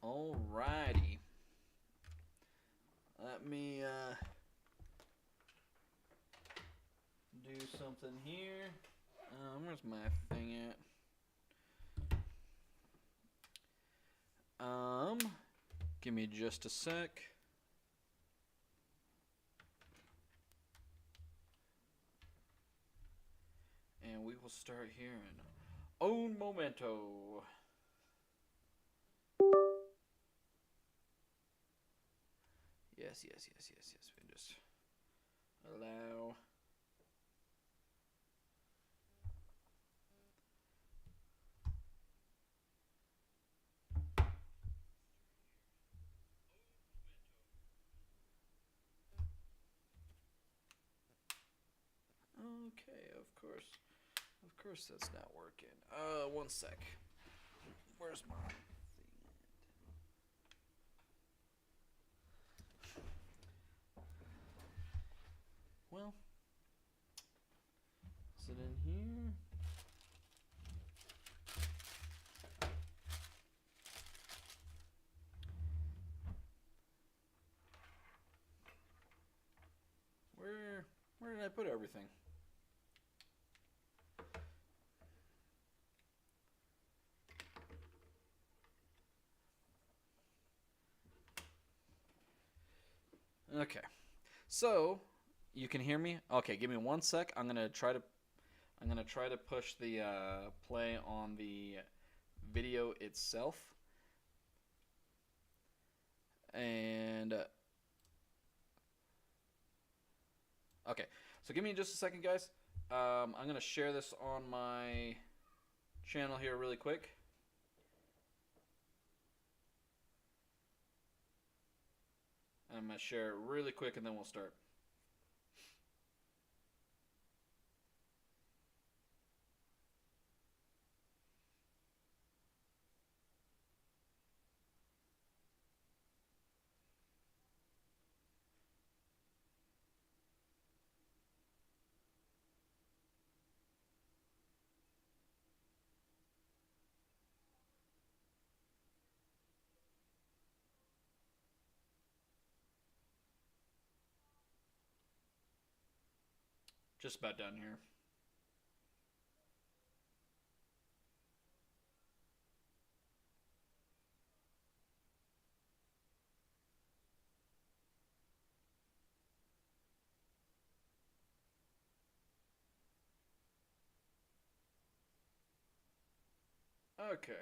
Alrighty. Let me do something here. Where's my thing at? Give me just a sec. And we will start here in un momento. Yes. We just allow. Okay, of course that's not working. One sec. Where's my thing? Well, is it in here? Where did I put everything? Okay, so you can hear me. Okay, give me one sec. I'm gonna try to push the play on the video itself, and okay. So give me just a second, guys. I'm gonna share this on my channel here really quick. I'm going to share it really quick and then we'll start. Just about done here. Okay.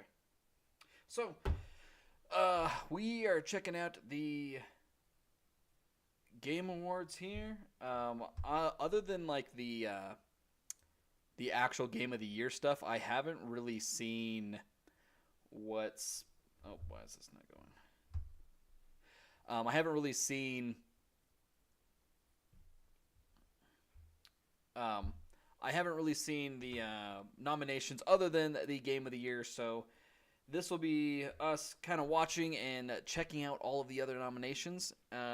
So, we are checking out the Game Awards here. Other than like the actual Game of the Year stuff, I haven't really seen what's. Oh, why is this not going? I haven't really seen. I haven't really seen the nominations other than the Game of the Year, so this will be us kind of watching and checking out all of the other nominations.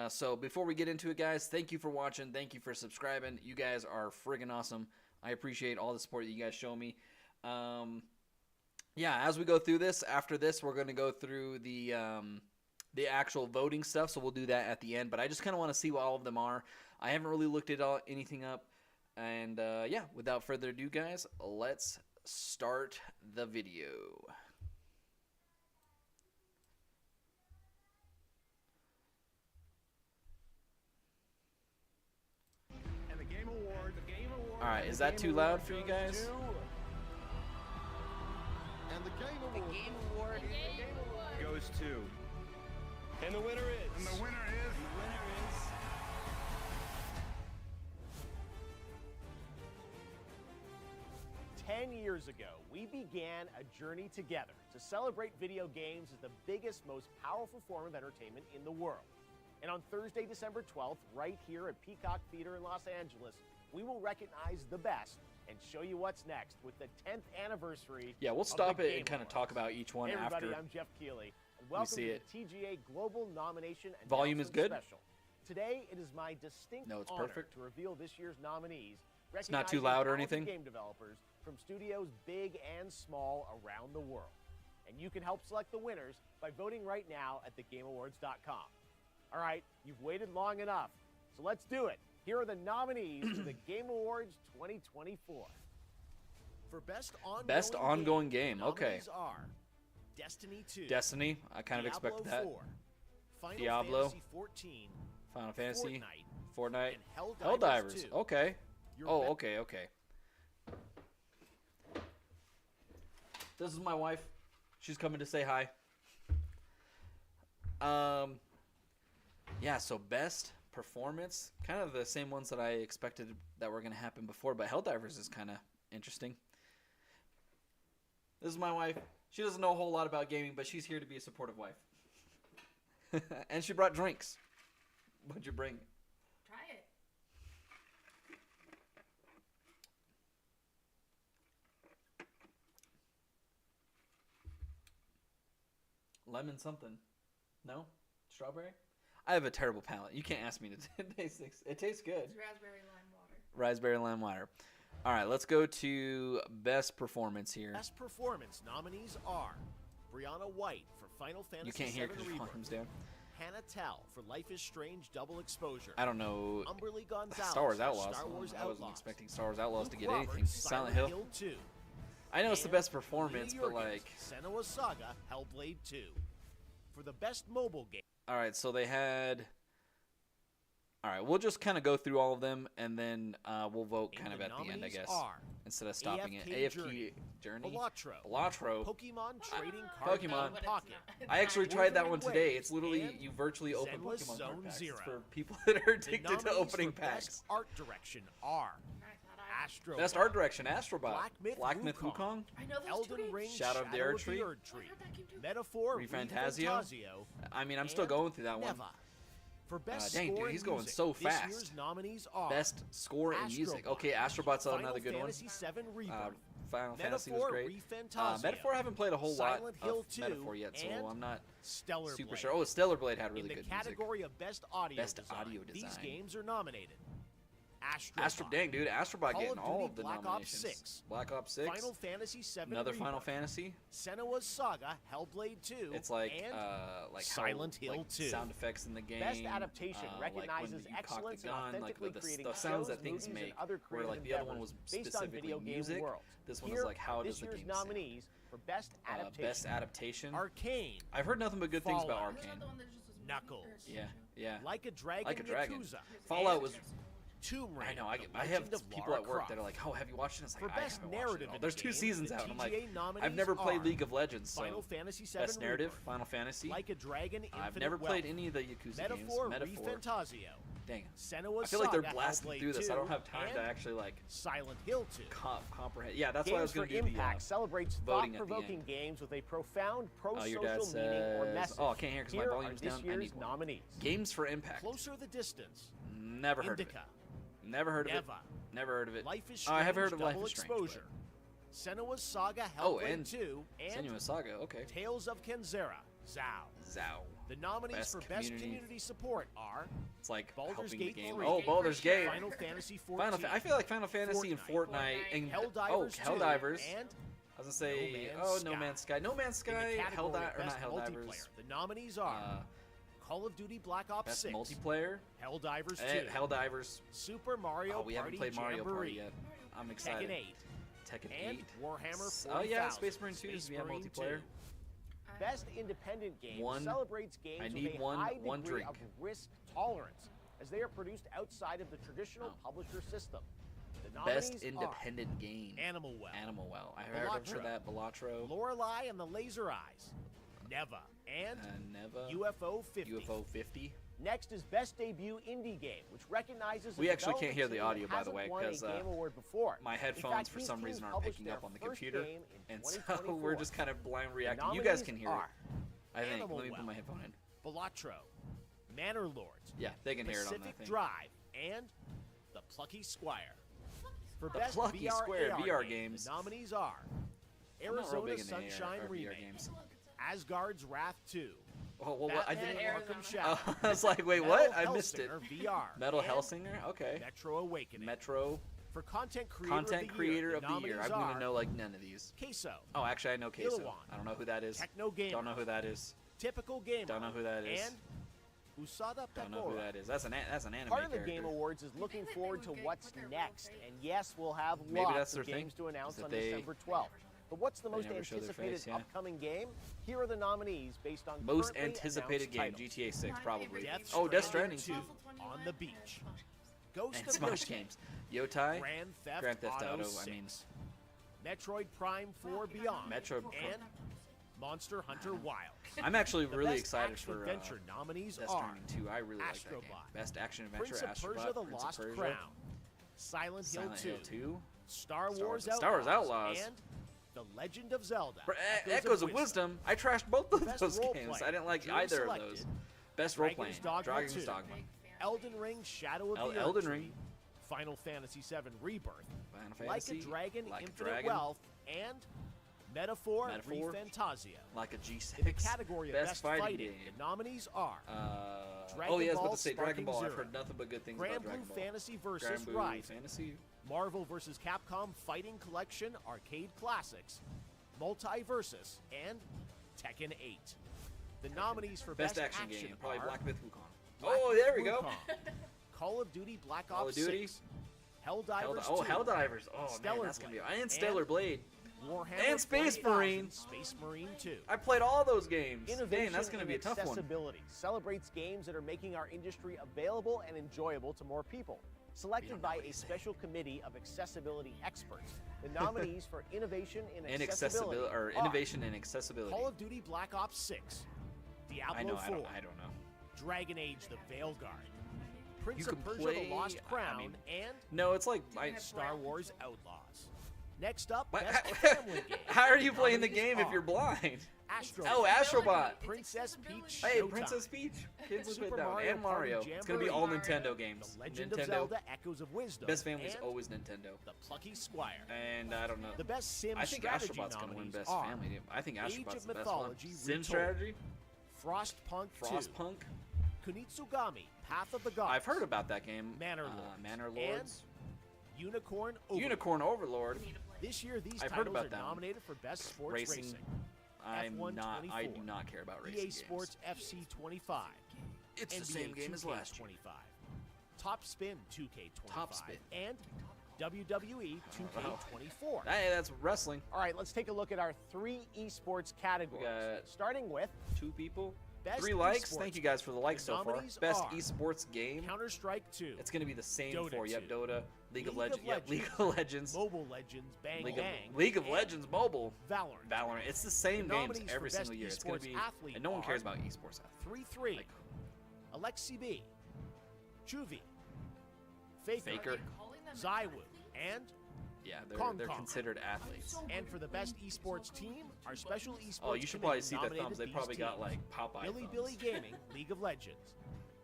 So before we get into it, guys, thank you for watching. Thank you for subscribing. You guys are friggin' awesome. I appreciate all the support that you guys show me. Yeah, as we go through this, after this, we're going to go through the actual voting stuff, so we'll do that at the end. But I just kind of want to see what all of them are. I haven't really looked at anything up. And yeah, without further ado, guys, let's start the video. And the Game Award. All right, is that too loud for you guys? And the Game Award. Goes to. And the winner is. And the winner is. 10 years ago, we began a journey together to celebrate video games as the biggest, most powerful form of entertainment in the world. And on Thursday, December 12th, right here at Peacock Theater in Los Angeles, we will recognize the best and show you what's next with the 10th anniversary. Yeah, we'll stop it and kind of talk about each one hey everybody, after. I'm Jeff Keighley, and welcome see to it. the TGA Global Nomination Volume is good? Special. Today, it is my distinct No, it's honor perfect. to reveal this year's nominees. It's not too loud or recognizing talented anything? Game developers from studios big and small around the world. And you can help select the winners by voting right now at thegameawards.com. All right, you've waited long enough, so let's do it. Here are the nominees for the Game Awards 2024. For Best ongoing game. Okay. nominees are Destiny 2, Destiny. I kind of Diablo expected that. 4, Final Diablo. Fantasy 14, Final Fantasy. Fortnite, Fortnite. and Helldivers. 2. Okay. Your Oh, bet- okay. This is my wife. She's coming to say hi. Yeah, so best performance, kind of the same ones that I expected that were going to happen before, but Helldivers is kind of interesting. This is my wife. She doesn't know a whole lot about gaming, but she's here to be a supportive wife. And she brought drinks. What'd you bring? Try it. Lemon something. No? Strawberry? I have a terrible palate. You can't ask me to taste this. It tastes good. It's raspberry lime water. Raspberry lime water. All right, let's go to best performance here. Best performance nominees are Brianna White for Final Fantasy You can't hear VII because your Rebirth, volume's down. Hannah Tell for Life is Strange Double Exposure, I don't know. Umberly Gonzalez Star Wars for Outlaws. Star Wars I wasn't Outlaws, expecting Star Wars Outlaws to Luke get Roberts, anything. Silent Hill. 2, I know it's the and best performance, Lee but Jurgens, like, Senua's Saga Hellblade 2. For the best mobile game, all right. So they had. All right, we'll just kind of go through all of them, and then we'll vote kind of at the end, I nominees guess, are instead of stopping AFK it. AFK Journey. Balatro, Balatro. Pokemon Trading Card Pokemon. Game Pocket, I actually tried that one Wuthering today. Waves It's literally and you virtually open Zenless Pokemon card Zone packs. Zero. It's for people that are The addicted to nominees opening for packs. Best art direction are I thought I. Astro, Best art direction, Astrobot. Black Myth Wukong. Wukong, I know those two Elden games. Ring, Shadow of the Erd Tree. Erd I Tree, heard that game too. Metaphor, Refantasio. I mean, I'm still and going through that one. Neva. For best Dang, dude, score he's in going music, so this fast. year's nominees are Best score in music. Astrobot, Okay, Astrobot's Final another good one. Fantasy VII Rebirth, Final Fantasy was Metaphor, great. Refantasio, Metaphor I haven't played a whole Silent lot Hill of 2, Metaphor yet, so and I'm not Stellar super Blade. sure. Oh, Stellar Blade had really In the good music. category of best audio Best design, audio these design. games are nominated: Astrobot, Dang, dude, Astrobot Call getting of all Duty of the Black Ops nominations. 6, Black Ops 6. Final Fantasy VII Another Rebirth, Final Fantasy. Senua's Saga, Hellblade 2, It's like and how, Silent Hill like 2. sound effects in the game. Best adaptation like when recognizes you cock excellence the in gun, authentically like the creating sounds shows, that things movies, make. and other Where creative like the other one was endeavors based on specifically video game music. worlds. This one Here is like how are does this the year's game sound? nominees for best adaptation: Best adaptation. Arcane, I've heard nothing but good things about Fallout. Was that Arcane. the one that just was moving, Knuckles. or Yeah, yeah. Like a Dragon, Like a Dragon. Yakuza, Fallout and was. Tomb Raider. I know. The I have Legend of people Lara at work Croft. that are like, "Oh, have you watched it?" It's like, For I best haven't watched narrative it. Oh, in there's the 2 game, seasons the out. And I'm like, TGA nominees I've never played are League of Legends, so Final Fantasy VII best narrative, Rebirth, Final Fantasy. Like a Dragon, Infinite I've never Wealth, played any of the Yakuza Metaphor, games. Metaphor. Refantasio, Dang. Senua's I feel like they're Saga, blasting Hellblade through this. I 2, don't have time to and actually like Silent Hill 2. comprehend. Yeah, that's why I was Games going for to do the. Impact celebrates voting at the thought-provoking end. games with a profound Oh, your dad pro-social meaning or says. message. Oh, I can't hear because my Here are volume's this down. I year's need one. nominees: Games for Impact. Closer the Distance, Never heard of Indica, it. Never heard of it. Neva, Never heard of it. Life is Oh, I Strange, have heard of Life Double is Strange, Exposure, Senua's Saga, Oh, Hellblade and 2, and Senua's Saga. Okay. Tales of Kenzera, Zao. Zao. The nominees Best for Best community. Community Support are It's like Baldur's helping Gate the game. 3, Oh, Baldur's Gate. Final Fantasy XIV, I feel like Final Fantasy and Fortnite and Helldivers 2, Helldivers. and I was gonna say, No Man's No Sky. Man's Sky. No Man's in the Sky. category of Or not Best Helldivers. Multiplayer. The nominees are Call of Duty Black Ops Best 6, multiplayer. Helldivers 2, Helldivers. Super Mario Oh, we haven't Party played Mario Party Jamboree, yet. I'm Tekken excited. 8, Tekken and 8. Warhammer 40,000. Oh yeah, Space Marine 2 Space is via Marine multiplayer. 2. Best independent game One- celebrates games I with need a one- high one degree drink. of risk tolerance, as they are produced outside of the traditional Oh. publisher system. The nominees Best independent game. are Animal Well, Animal Well. I heard of Balatro. that. Balatro. Lorelei and the Laser Eyes, Neva, and Neva. UFO 50. UFO 50. Next is Best Debut Indie Game, which recognizes a We actually can't hear the development audio, team by the that way, hasn't won a 'cause, Game Award before. My In headphones fact, for these some teams reason aren't published picking their up on the first computer, game in and so 2024. we're just kind of blind The reacting. You guys can hear it. nominees I think. Animal Let me Well, put my headphone in. Balatro, Manor Lords, Yeah, they can hear it on that Pacific thing. Drive, and The Plucky Squire. For The Best Plucky VR, Square AR VR game, games. The nominees are I'm not real Arizona big into Sunshine AR, VR Remake, games. Asgard's Wrath 2, Oh, well, what? I Batman didn't. Arizona. Arkham Shadow, I was like, wait, Metal what? I missed it. Hellsinger VR, Metal and Hellsinger. Okay. Metro Awakening. Metro. For Content Creator of the Year. nominees I'm going to are know like none of these. Queso, Oh, actually, I know Queso. Illawan, I don't know who that is. Techno Gamer, Don't know who that is. Typical Gamer, Don't know who that is. and Usada Don't know who Pekora. that is. That's an anime Part of the character. Game Awards is looking that they forward would to get- what's put their next. role face? And yes, we'll have Maybe that's lots their of thing, games to announce is on that they- December 12th. But what's the They most never show their anticipated face, yeah. upcoming game? Here are the nominees based on Most currently anticipated announced game, titles. GTA 6 My probably. favorite Death Oh, Death Stranding Stranding 2 2. on the beach. Ghost And of Smash Yoshi, games. Yotai, Grand Theft, Grand Theft Auto Auto, 6, I mean, Metroid Prime 4 Beyond, Metro. and Monster Hunter Wild. I'm actually The really best excited action for adventure nominees Death are Stranding 2. I really like that game. Astrobot, Best action adventure, Prince of Astrobot, Persia: The Prince Lost of Persia, Crown, Silent Hill Silent 2, Hill 2, Star Star Wars Wars Outlaws. and The Legend of Zelda: Echoes of Wisdom. I trashed both of Best those role games. play, I didn't like jury either selected, of those. Best role playing. Dragon's Dogma Dragon's 2, Dogma. Elden Ring: Shadow of the Elden Erdtree, Ring. Final Fantasy VII Rebirth, Final Like Fantasy. a Dragon: Like a Infinite Dragon. Wealth, and Metaphor: Metaphor. ReFantasia. Like a G6. In the category of Best fighting game. the nominees are Dragon Oh, yeah, I was Ball about to say Dragon Sparking Ball. I've Zero, heard nothing but good things Grand about Blue Dragon Ball. Fantasy vs. Grand Blue Rising, Fantasy. Marvel vs. Capcom Fighting Collection Arcade Classics, Multiversus, and Tekken 8. The nominees for Best action game. Probably are Black Myth Wukong. Black Oh, Myth there we go. Wukong, Call of Duty Black Call Ops of Duty. 6, Helldivers 2, Helldivers. Oh, Stellar man, that's going to be... Blade, And Stellar and Blade. Warhammer And Space 40,000, Marine. Space Marine 2. I played all those games. Innovation Dang, that's going to be a in tough one. accessibility celebrates games that are making our industry available and enjoyable to more people. Selected by a special committee of accessibility experts, the nominees for innovation in And accessibility or are innovation and accessibility. Call of Duty Black Ops 6, Diablo I know, 4, I don't know. Dragon Age: The Veilguard, Prince You of can Persia: play- The Lost I Crown, mean, and No, it's like... Star Wars Outlaws. Next up, What- Best Family Game. How are you playing the Nominees game if are you're blind? Astrobot, Oh, Astrobot. Princess Peach Hey, Showtime, Princess Peach. Kids will Super put down. Mario And Mario. Party It's going to be all Jamboree. Nintendo Mario. games. The Legend Nintendo. of Zelda: Echoes of Wisdom, Best family is and always Nintendo. The Plucky Squire. And I don't know. The best sim I think strategy Astrobot's going to win nominees Best are Family game. I think Age Astrobot's of the best one. Mythology Sim Retold, strategy? Frostpunk 2, Frostpunk? Kunitsugami: Path of the Gods. I've heard about that game. Manor Lords. Manor And Lords. Unicorn Overlord. Unicorn Overlord. This year, these I've heard titles about are that one. nominated for Best Sports Racing. Racing. I'm F1 not. I 24. do not care about racing EA games. Sports FC 25. It's the NBA same game as 2K last year. 25. Top Spin 2K25. Top Spin. And WWE 2K24. Hey, that's wrestling. All right, let's take a look at our 3 esports categories. got- Starting with 2 people. Best 3 likes. esports. Thank you guys for the likes The so far. nominees Best are esports game. Counter-Strike 2, It's going to be the same Dota for yep, 2, Dota, League of League of Legends, yep, League Legends, of Legends, Mobile Legends, Bang Bang, League of and Legends Mobile, Valorant. Valorant. It's the same The games nominees every for Best single year. It's going to esports be, athlete and no one cares are about esports athletes. 3-3. Like, Alexi B, Juvie, Faker, Faker. Are they calling them Zywu, athletes? and yeah, Kong they're Kong. considered athletes. and for the best esports team, our special esports Oh, you should committee probably see the nominated thumbs. They these probably got teams. like Popeye Billy thumbs. Billy Gaming, League of Legends.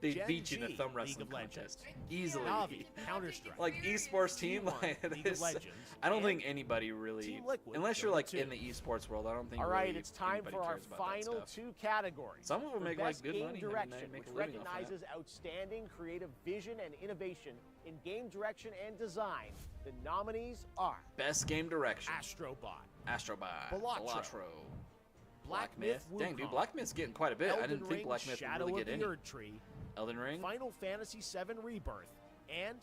They Gen beat you in a G, thumb League wrestling of Legends. contest easily. Navi, Counter-Strike. Like esports team, T1, like League of this. Legends, I don't and think anybody really, Team Liquid, unless you're Dota like 2. in the esports world. I don't think. All right, really it's time anybody for our cares about that final stuff. 2 categories. Some of them For make like Best good game money. I mean, direction, they make which a living off that. recognizes outstanding creative vision and innovation in game direction and design. The nominees are Best game direction. Astrobot, Astrobot. Balatro, Black Myth Dang, dude, Wukong, Black Myth's getting quite a bit. I Elden didn't think Ring, Black Myth Shadow would really of get the any. Erdtree, Elden Ring. Final Fantasy VII Rebirth, and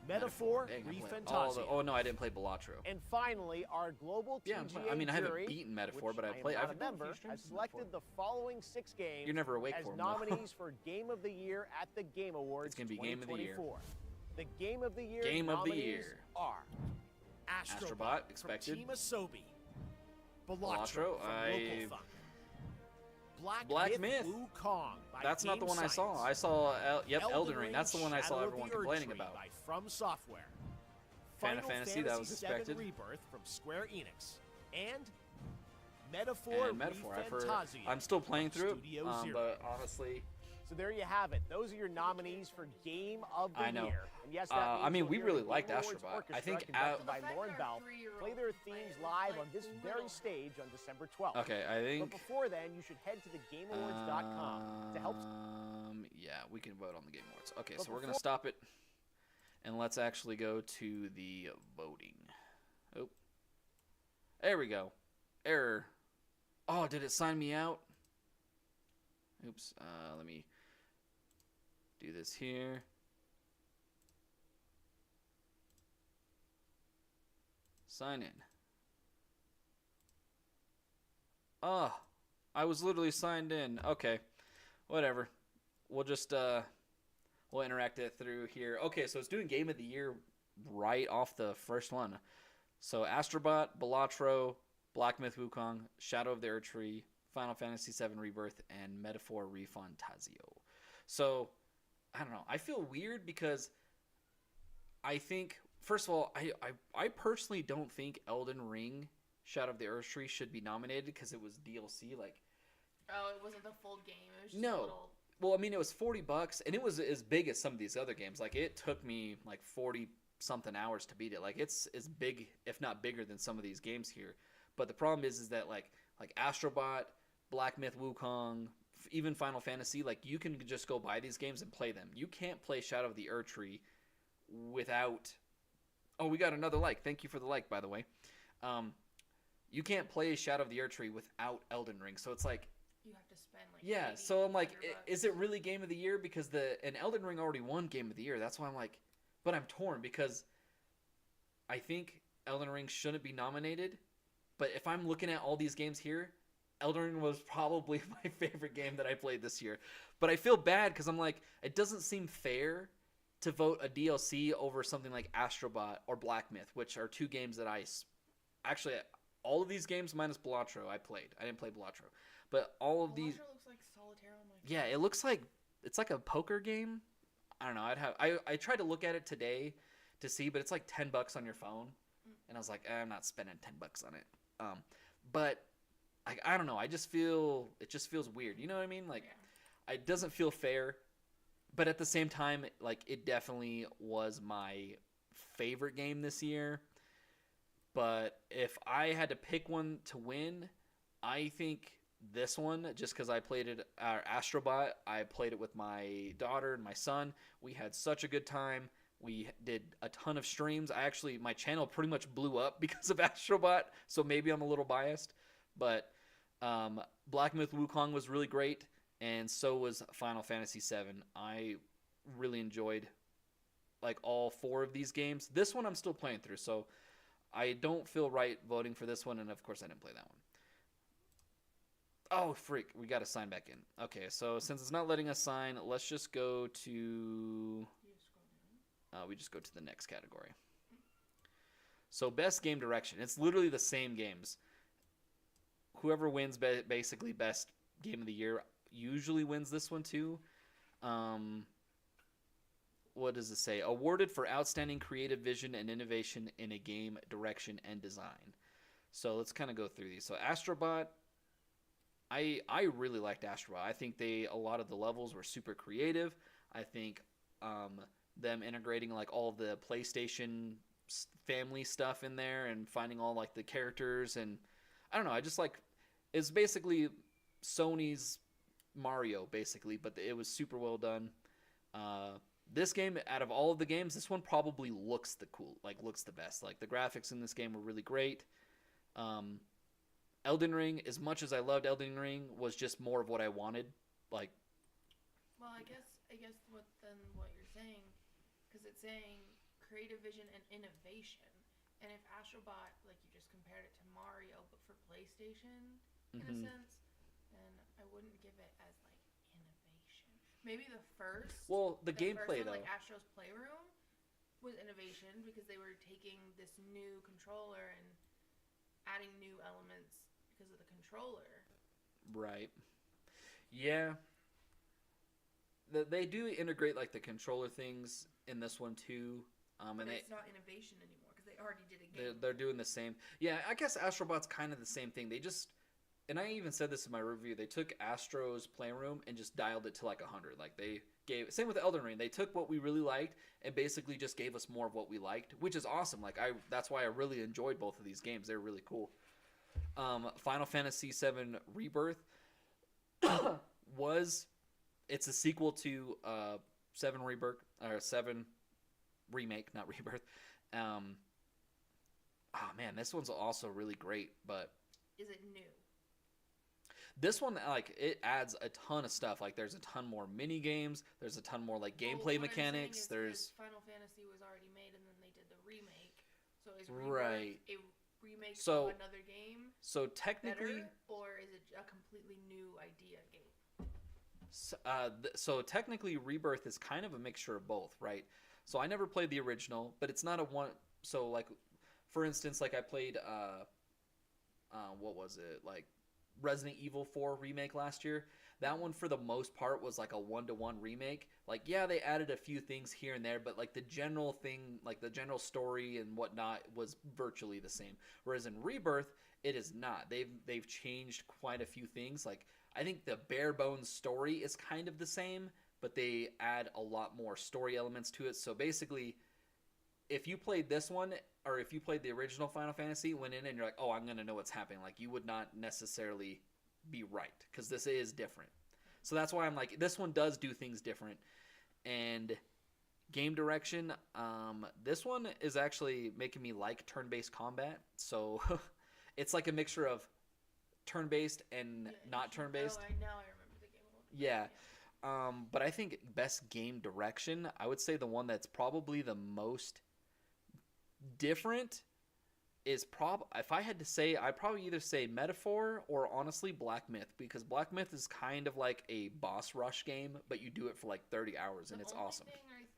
Metaphor Dang, I played ReFantasia. oh no, I didn't play Balatro. And finally, our global Yeah, TGA I mean, I haven't jury, beaten Metaphor, which but I am played. not I've a member, has selected the following 6 games You're never awake as for 'em, though. nominees for Game of the Year at the Game Awards. It's gonna be Game of the Year. 2024. The Game of the Year Game of the nominees Year. are Astrobot, Astrobot, expected. from Team Asobi, Balatro Balatro, from I- Local Thunk, Black Myth. Wukong by That's not the Game one I saw. Science. I saw Elden Ring. That's the one I saw Shadow of everyone the complaining Erdtree about. by From Software. Final Final Fantasy, that was VII expected. Rebirth from Square Enix. And Metaphor And Metaphor, I've heard. ReFantasia I'm still playing from through it, Studio Zero. but honestly, So there you have it. Those are your nominees for Game of the I know. Year. And yes, that I means mean, you'll we hear really the liked Game Awards Astrobot. I Orchestra think conducted by The fact Lauren our Bell 3-year-old play their plays themes live on this Uno. very stage on December 12th. okay, I But think. before then, you should head to thegameawards.com to help. Yeah, we can vote on the Game Awards. Okay, But so we're gonna before- stop it And let's actually go to the voting. Oh, there we go. Error. Oh, did it sign me out? Oops. Let me do this here. Sign in. Oh, I was literally signed in. Okay, whatever. We'll just we'll interact it through here. Okay, so it's doing Game of the Year right off the first one. So Astrobot, Balatro, Black Myth Wukong, Shadow of the Erdtree, Final Fantasy VII Rebirth, and Metaphor Refantazio. So I don't know. I feel weird because I think, first of all, I personally don't think Elden Ring Shadow of the Erdtree should be nominated because it was DLC. Like, Oh, it wasn't the full game. It was just No. a little. well, I mean, it was $40, and it was as big as some of these other games. Like, it took me like 40 something hours to beat it. Like, it's as big, if not bigger, than some of these games here. But the problem is that like Astrobot, Black Myth Wukong, even Final Fantasy, like, you can just go buy these games and play them. You can't play Shadow of the Erdtree without. Oh, we got another like. Thank you for the like, by the way. You can't play Shadow of the Erdtree without Elden Ring. So it's like, You have to spend like. yeah. 80, So I'm like, 100 bucks. is it really Game of the Year? Because and Elden Ring already won Game of the Year. That's why I'm like, but I'm torn because I think Elden Ring shouldn't be nominated. But if I'm looking at all these games here, Elden Ring was probably my favorite game that I played this year. But I feel bad because I'm like, it doesn't seem fair to vote a DLC over something like Astrobot or Black Myth, which are two games that actually, all of these games minus Balatro I played. I didn't play Balatro. But all of these, Balatro looks like solitaire on my phone. yeah, it looks like it's like a poker game. I don't know. I tried to look at it today to see, but it's like $10 on your phone, and I was like, I'm not spending $10 on it. But I don't know. I just feel it just feels weird. You know what I mean? Like, it doesn't feel fair. But at the same time, like, it definitely was my favorite game this year. But if I had to pick one to win, I think this one, just because I played it, Astrobot, I played it with my daughter and my son. We had such a good time. We did a ton of streams. My channel pretty much blew up because of Astrobot, so maybe I'm a little biased. But Black Myth Wukong was really great, and so was Final Fantasy VII. I really enjoyed like all four of these games. This one I'm still playing through, so I don't feel right voting for this one, and of course I didn't play that one. Oh, freak. We got to sign back in. Okay, so since it's not letting us sign, let's just go to... You scroll down. we just go to the next category. So best game direction. It's literally the same games. Whoever wins basically best game of the year usually wins this one too. What does it say? Awarded for outstanding creative vision and innovation in a game direction and design. So let's kind of go through these. So Astrobot, I really liked Astrobot. I think a lot of the levels were super creative. I think them integrating like all the PlayStation family stuff in there and finding all like the characters, and I don't know, I just like, it's basically Sony's Mario basically, but it was super well done. This game, out of all of the games, this one probably looks the best. Like, the graphics in this game were really great. Elden Ring, as much as I loved Elden Ring, was just more of what I wanted. Like, Well, I guess what you're saying, because it's saying creative vision and innovation, and if Astrobot, like, you just compared it to Mario but for PlayStation in a sense, then I wouldn't give it as like innovation. Maybe the first. well, the first gameplay one, though. like Astro's Playroom, was innovation because they were taking this new controller and adding new elements because of the controller. Right. Yeah. They do integrate like the controller things in this one too. But And it's not innovation anymore because they already did a game. they're doing the same. Yeah, I guess Astrobot's kind of the same thing. They just, and I even said this in my review, they took Astro's Playroom and just dialed it to like 100. Like, they gave, same with Elden Ring. They took what we really liked and basically just gave us more of what we liked, which is awesome. Like, that's why I really enjoyed both of these games. They're really cool. Final Fantasy VII Rebirth it's a sequel to 7 Rebirth, or 7 remake, not Rebirth. Oh man, this one's also really great, but Is it new? this one, like, it adds a ton of stuff. Like, there's a ton more mini games. There's a ton more like Well, gameplay what I'm saying mechanics. is There's Final Fantasy was already made, and then they did the remake. So is Right. Rebirth a remake So- of another game so technically, better, or is it a completely new idea game? so technically, Rebirth is kind of a mixture of both, right? So I never played the original, but it's not a one. So like, for instance, like I played what was it, like Resident Evil 4 remake last year. That one for the most part was like a 1-to-1 remake. Like, yeah, they added a few things here and there, but like the general thing, like the general story and whatnot was virtually the same. Whereas in Rebirth, it is not. They've changed quite a few things. Like, I think the bare bones story is kind of the same, but they add a lot more story elements to it. So basically, if you played this one, or if you played the original Final Fantasy, went in and you're like, oh, I'm going to know what's happening, like, you would not necessarily be right, because this is different. So that's why I'm like, this one does do things different. And game direction, this one is actually making me like turn-based combat. So it's like a mixture of turn-based and not turn-based. Oh, now I remember the game a little bit. Yeah. But I think best game direction, I would say the one that's probably the most different is if I had to say, I'd probably either say Metaphor or honestly Black Myth, because Black Myth is kind of like a boss rush game, but you do it for like 30 hours and it's awesome. The only thing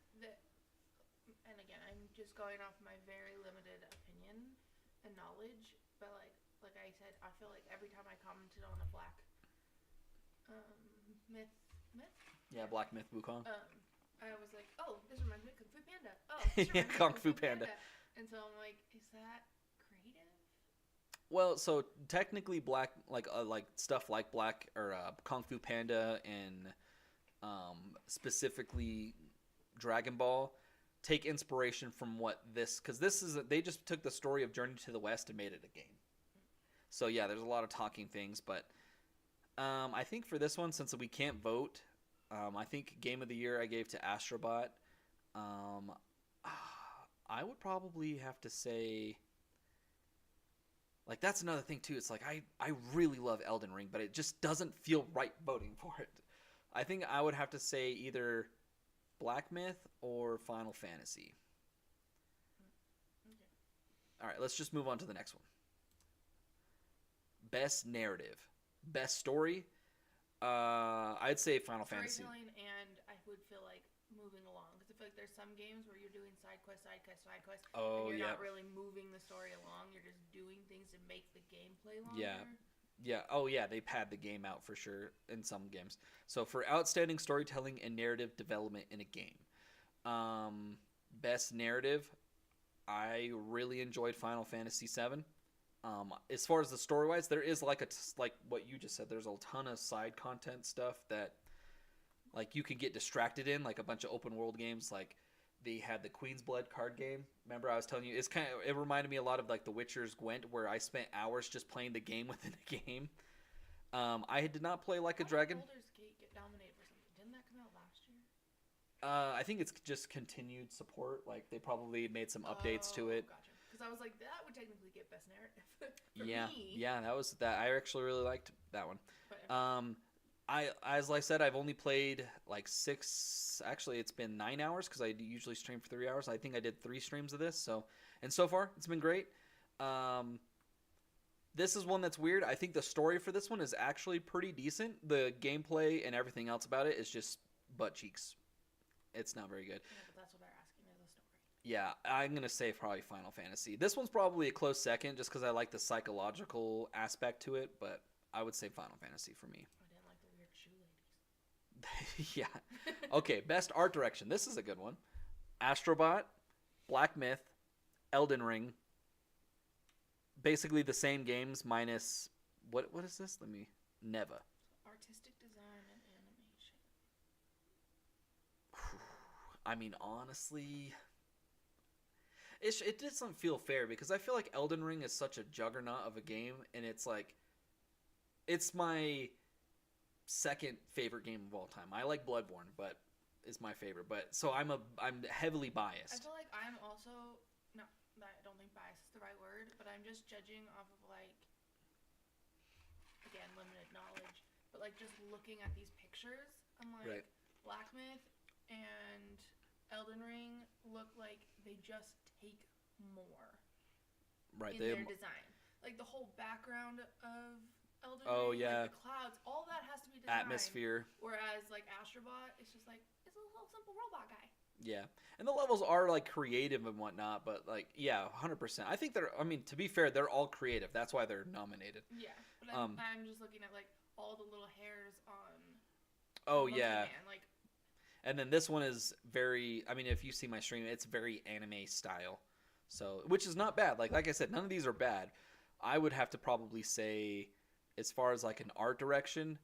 and again, I'm just going off my very limited opinion and knowledge, but like I said, I feel like every time I commented on a Black Myth, Yeah, Black Myth Wukong. I was like, oh, this reminds me of Kung Fu Panda. Oh, this Yeah, reminds me of Kung Fu Panda. And so I'm like, is that creative? Well, so technically, like stuff like Black or Kung Fu Panda and specifically Dragon Ball take inspiration from what this, because they just took the story of Journey to the West and made it a game. So yeah, there's a lot of talking things, but I think for this one, since we can't vote, I think Game of the Year I gave to Astrobot. I would probably have to say, like, that's another thing too. It's like I really love Elden Ring, but it just doesn't feel right voting for it. I think I would have to say either Black Myth or Final Fantasy. Okay. All right, let's just move on to the next one. Best narrative, best story. I'd say Final Fantasy. Storytelling, and I would feel like moving along, because I feel like there's some games where you're doing side quest, Oh, and you're yeah. not really moving the story along. You're just doing things to make the gameplay longer. Yeah. Oh, yeah. They pad the game out for sure in some games. So for outstanding storytelling and narrative development in a game, best narrative, I really enjoyed Final Fantasy VII. As far as the story wise, there is like what you just said. There's a ton of side content stuff that like you can get distracted in, like a bunch of open world games. Like they had the Queen's Blood card game. Remember I was telling you, it reminded me a lot of like The Witcher's Gwent, where I spent hours just playing the game within a game. I did not play Like a Dragon. How did Baldur's Gate get nominated for something? Didn't that come out last year? I think it's just continued support. Like they probably made some updates to it. Gotcha. Because I was like, that would technically get best narrative for Yeah, me. yeah, that was that. I actually really liked that one. But As I said, I've only played like 6. Actually, it's been 9 hours because I usually stream for 3 hours. I think I did 3 streams of this. And so far, it's been great. This is one that's weird. I think the story for this one is actually pretty decent. The gameplay and everything else about it is just butt cheeks. It's not very good. yeah, but that's what they're asking is the story. Yeah, I'm going to say probably Final Fantasy. This one's probably a close second just because I like the psychological aspect to it, but I would say Final Fantasy for me. I didn't like the weird shoe ladies. Yeah. Okay, best art direction. This is a good one. Astrobot, Black Myth, Elden Ring. Basically the same games minus what is this? Neva. Artistic design and animation. I mean, honestly, it doesn't feel fair because I feel like Elden Ring is such a juggernaut of a game, and it's like, it's my second favorite game of all time. I like Bloodborne, but is my favorite. But so I'm heavily I biased. feel like I'm also no, I don't think bias is the right word, but I'm just judging off of like again limited knowledge, but like just looking at these pictures, I'm like Right. Black Myth and Elden Ring look like they just take more Right. in They their design. Like the whole background of Elden Oh, Ring, yeah. like the clouds, all that has to be designed. atmosphere. Whereas like Astrobot, it's just like it's a little simple robot guy. Yeah, and the levels are like creative and whatnot, but like yeah, 100%. I think they're. I mean, to be fair, they're all creative. That's why they're nominated. Yeah, but Um, I'm just looking at like all the little hairs on. Oh Monkey yeah, Man. Like and then this one is very. I mean, if you see my stream, it's very anime style, so which is not bad. Like I said, none of these are bad. I would have to probably say, as far as like an art direction,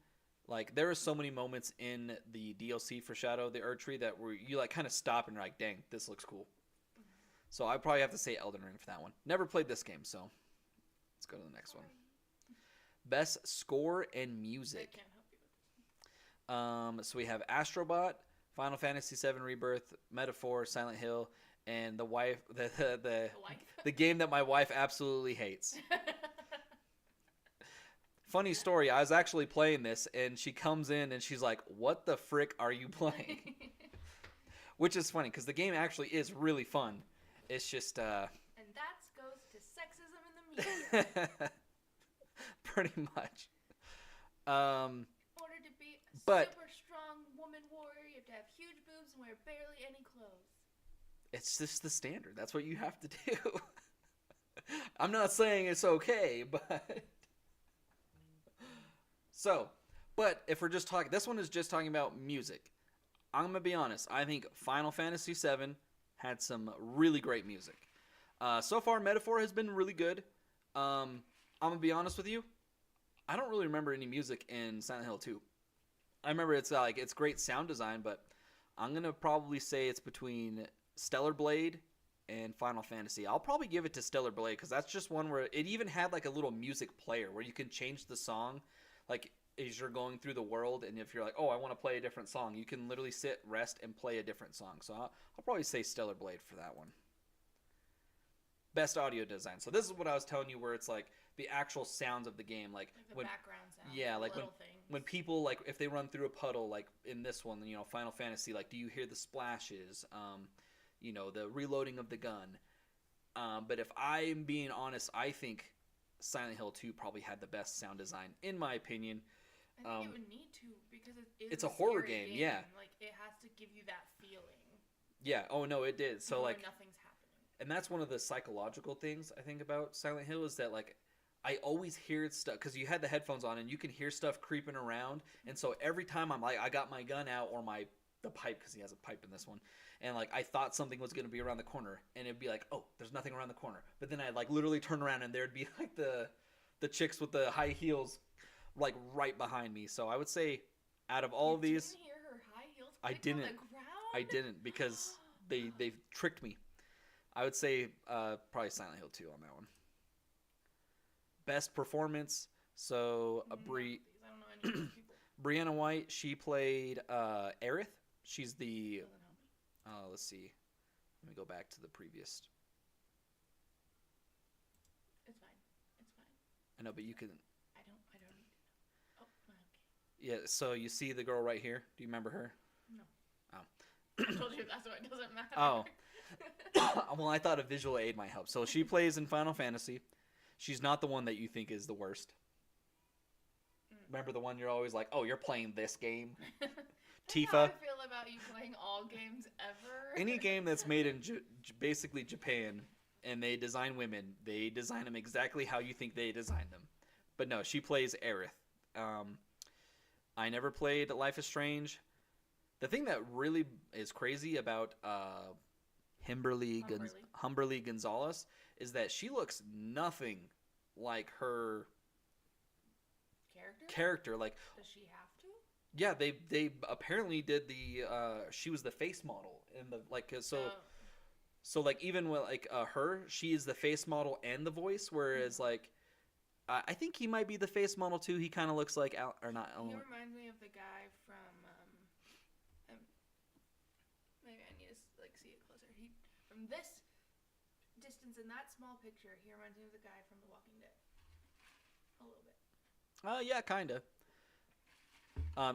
like there are so many moments in the DLC for Shadow of the Erdtree that where you like kind of stop and you're like, dang, this looks cool. So I probably have to say Elden Ring for that one. Never played this game, so let's go to the next one. Best score and I music. can't help you with this. So we have Astrobot, Final Fantasy VII Rebirth, Metaphor, Silent Hill, and the Like the game that my wife absolutely hates. Funny story, I was actually playing this, and she comes in and she's like, "What the frick are you playing?" Which is funny because the game actually is really fun. It's just and that goes to sexism in the media. pretty much. In order to be a But- super strong woman warrior, you have to have huge boobs and wear barely any clothes. It's just the standard. That's what you have to do. I'm not saying it's okay, but so, but if we're just talking, this one is just talking about music. I'm gonna be honest. I think Final Fantasy VII had some really great music. So far, Metaphor has been really good. I'm gonna be honest with you. I don't really remember any music in Silent Hill 2. I remember it's like it's great sound design, but I'm gonna probably say it's between Stellar Blade and Final Fantasy. I'll probably give it to Stellar Blade because that's just one where it even had like a little music player where you can change the song, like as you're going through the world, and if you're like, oh, I want to play a different song, you can literally sit, rest, and play a different song. So I'll probably say Stellar Blade for that one. Best audio design. So this is what I was telling you, where it's like the actual sounds of the game, like Like the when background sound. yeah, the like little things. when people like if they run through a puddle, like in this one, you know, Final Fantasy, like do you hear the splashes? You know, the reloading of the gun. But if I'm being honest, I think Silent Hill 2 probably had the best sound design, in my opinion. I think it would need to because it's a horror scary game, yeah. Like it has to give you that feeling. Yeah, oh no, it did. So even when like, nothing's happening. and that's one of the psychological things I think about Silent Hill is that like I always hear stuff because you had the headphones on and you can hear stuff creeping around, and so every time I'm like I got my gun out or the pipe because he has a pipe in this one, and like I thought something was gonna be around the corner, and it'd be like, oh, there's nothing around the corner, but then I'd like literally turn around and there'd be like the chicks with the high heels like right behind me. So I would say out of all of You these, didn't hear her high heels I clicking on didn't. the ground? I didn't because they tricked me. I would say probably Silent Hill 2 on that one. Best performance. So None of Bri these. I don't know any of these people. Brianna White, she played Aerith. She's the Doesn't help me. let's see. Let me go back to the previous. It's fine. It's fine. I know, but you can. I don't need to know. Oh, okay. Yeah. So you see the girl right here. Do you remember her? No. Oh. I told you that's why it doesn't matter. Oh. Well, I thought a visual aid might help. So she plays in Final Fantasy. She's not the one that you think is the worst. Remember the one you're always like, oh, you're playing this game? That's Tifa. how I feel about you playing all games ever. Any game that's made in basically Japan and they design women, they design them exactly how you think they designed them. But no, she plays Aerith. I never played Life is Strange. The thing that really is crazy about Humberly Gonzalez is that she looks nothing like her character. Like, Does she have to? yeah, they apparently did the she was the face model in the like so. Oh. So like even with like her, she is the face model and the voice, whereas like I think he might be the face model too. He kind of looks like Al or not. He reminds me of the guy from Maybe I need to like see it closer. He from this distance in that small picture, he reminds me of the guy from The Walking Dead. A little bit. Yeah, kind of.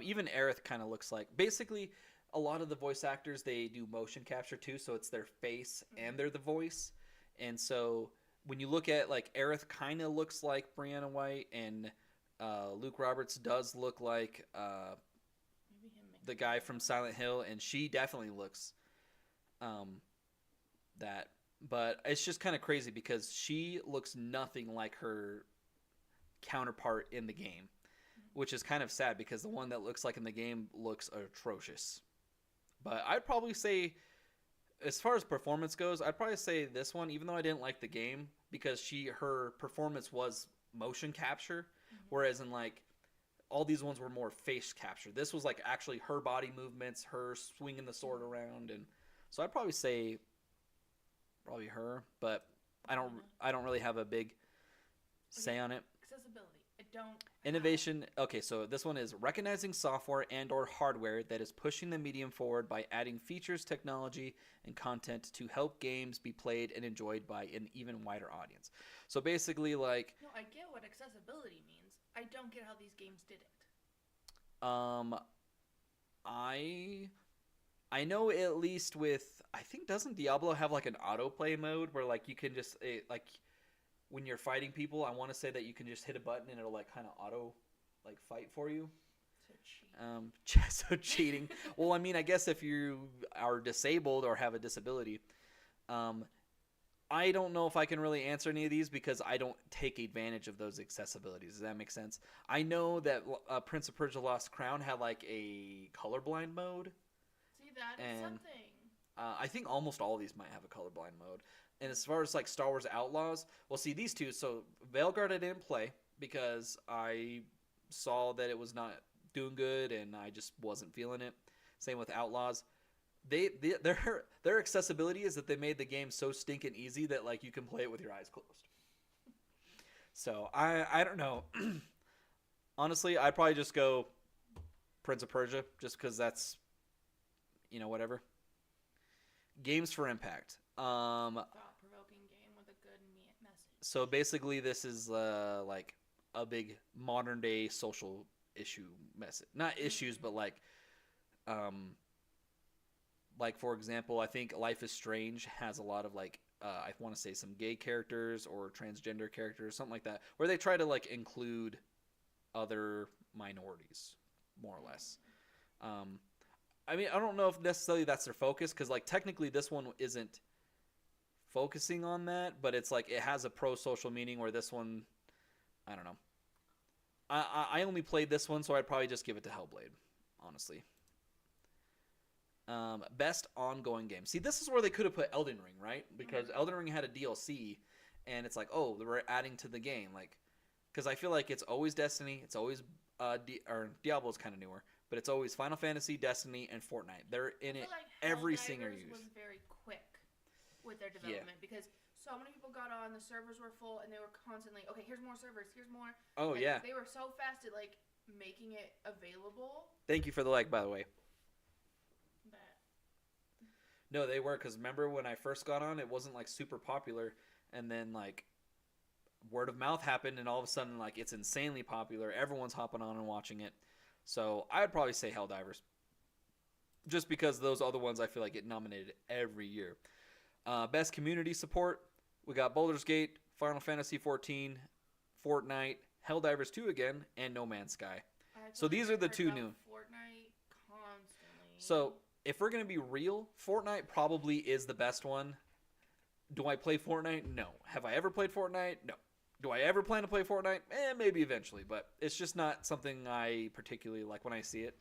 Even Aerith kind of looks like. Basically, a lot of the voice actors, they do motion capture too, so it's their face and they're the voice. And so when you look at, like, Aerith kind of looks like Brianna White, and Luke Roberts does look like Maybe him makes the guy from Silent Hill, and she definitely looks that. But it's just kind of crazy because she looks nothing like her counterpart in the game, which is kind of sad because the one that looks like in the game looks atrocious. But I'd probably say, as far as performance goes, I'd probably say this one, even though I didn't like the game, because her performance was motion capture, whereas in, like, all these ones were more face capture. This was like actually her body movements, her swinging the sword around, and so I'd probably say probably her, but I don't really have a big say on it. accessibility. I don't. Innovation. Okay, so this one is recognizing software and or hardware that is pushing the medium forward by adding features, technology, and content to help games be played and enjoyed by an even wider audience. So basically, like, No, I get what accessibility means. I don't get how these games did it. I know at least with, I think, doesn't Diablo have like an autoplay mode where, like, you can just like when you're fighting people, I want to say that you can just hit a button and it'll, like, kind of auto, like, fight for you. So cheap. So cheating. Well, I mean, I guess if you are disabled or have a disability, I don't know if I can really answer any of these because I don't take advantage of those accessibilities. Does that make sense? I know that Prince of Persia: Lost Crown had, like, a colorblind mode. See, that is And something. I think almost all of these might have a colorblind mode. And as far as, like, Star Wars Outlaws, well, see, these two. So Veilguard I didn't play because I saw that it was not doing good and I just wasn't feeling it. Same with Outlaws. Their accessibility is that they made the game so stinking easy that, like, you can play it with your eyes closed. So I don't know. Honestly, I'd probably just go Prince of Persia just because that's, you know, whatever. Games for Impact. Thought-provoking game with a good message. So basically, this is like a big modern day social issue message. Not issues, but like for example, I think Life is Strange has a lot of, like, I want to say some gay characters or transgender characters, something like that, where they try to, like, include other minorities, more or less. I mean, I don't know if necessarily that's their focus, because, like, technically this one isn't focusing on that, but it's like it has a pro-social meaning, where this one, I don't know. I only played this one, so I'd probably just give it to Hellblade, honestly. Best ongoing game. See, this is where they could have put Elden Ring, right? Because Elden Ring had a DLC, and it's like, oh, we're adding to the game, like, because I feel like it's always Destiny, it's always Diablo's kind of newer, but it's always Final Fantasy, Destiny, and Fortnite. They're in it every single year. was very quick with their development because so many people got on, the servers were full, and they were constantly, okay, here's more servers, here's more. Oh, like, yeah. They were so fast at, like, making it available Thank you for the like, by the way. that No, they were, because remember when I first got on, it wasn't, like, super popular, and then, like, word of mouth happened, and all of a sudden, like, it's insanely popular. Everyone's hopping on and watching it. So I'd probably say Helldivers, just because those other ones I feel like get nominated every year. Best community support, we got Baldur's Gate, Final Fantasy XIV, Fortnite, Helldivers 2 again, and No Man's Sky. So these are the two new. Fortnite constantly. So if we're gonna be real, Fortnite probably is the best one. Do I play Fortnite? No. Have I ever played Fortnite? No. Do I ever plan to play Fortnite? Maybe eventually, but it's just not something I particularly like when I see it.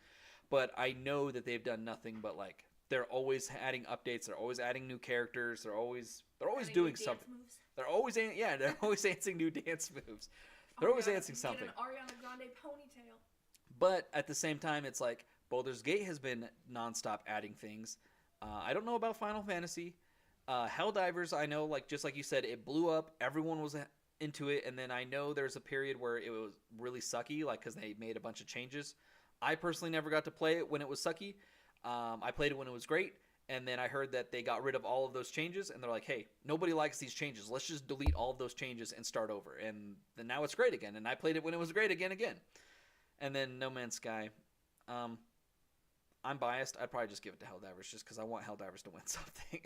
But I know that they've done nothing but, like, they're always adding updates, they're always adding new characters, they're always Adding doing new something. dance moves. They're always they're always answering new dance moves. They're always answering something. Get an Ariana Grande ponytail. But at the same time, it's like Baldur's Gate has been nonstop adding things. I don't know about Final Fantasy. Helldivers, I know, like, just like you said, it blew up. Everyone was into it, and then I know there's a period where it was really sucky, like, because they made a bunch of changes. I personally never got to play it when it was sucky. I played it when it was great, And then I heard that they got rid of all of those changes, and they're like, hey, nobody likes these changes. Let's just delete all of those changes and start over. And then now it's great again. And I played it when it was great again. And then No Man's Sky. I'm biased. I'd probably just give it to Helldivers just because I want Helldivers to win something.